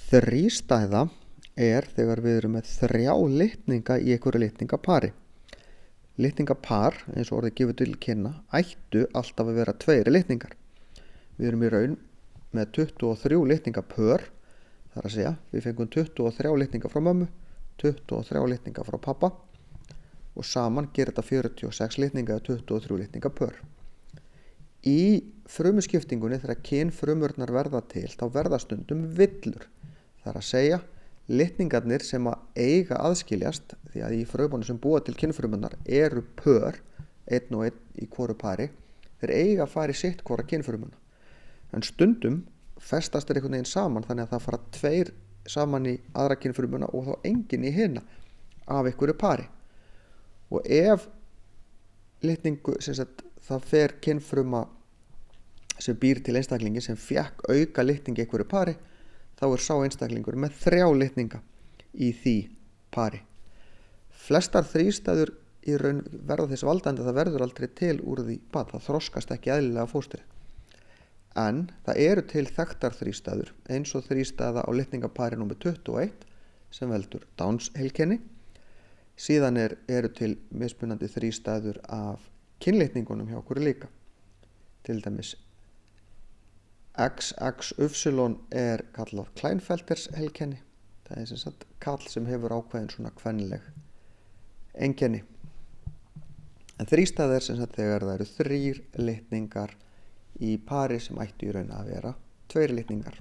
Þrístæða þegar við erum með 3 litninga í einhverju litningapari. Litningapar, eins og orðið gefur til kynna, ættu alltaf að vera 2 litningar. Við erum í raun með 23 litningapör, þar að segja, við fengum 23 litninga frá mömmu, 23 litninga frá pappa og saman gerir þetta 46 litninga eða 23 litningapör. Í frumuskiptingunni þegar kynfrumurnar verða til, þá verða stundum villur. Það er að segja, litningarnir sem að eiga aðskiljast, því að í frumunum sem búa til kynfrumurnar eru pör, 1 og 1 í hvoru pari, þeir eiga að fara í sitt hvora kynfrumuna. En stundum festast þeir einhvern veginn saman, þannig að það fara 2 saman í aðra kynfrumuna og þá engin í hina af einhverju pari. Og ef litningu, það fer kynfruma sem býr til einstaklingi sem fékk auka litningi í einhverju pari, þá er sá einstaklingur með 3 litninga í því pari. Flestar þrístæður í raun verða þess valdandi að það verður aldrei til úr því barn, það þroskast ekki eðlilega fóstrið. En það eru til þekktar þrístæður, eins og þrístæða á litningapari nr. 21 sem veldur Downs heilkenni. Síðan eru til mismunandi þrístæður af kynlitningunum hjá okkur líka. Til dæmis XXY er kallað Klinefelters heilkenni. Það er sem sagt kall sem hefur ákveðin svona kvenleg einkenni. En þrístæða er sem sagt þegar það eru 3 litningar í pari sem ættu í raun að vera 2 litningar.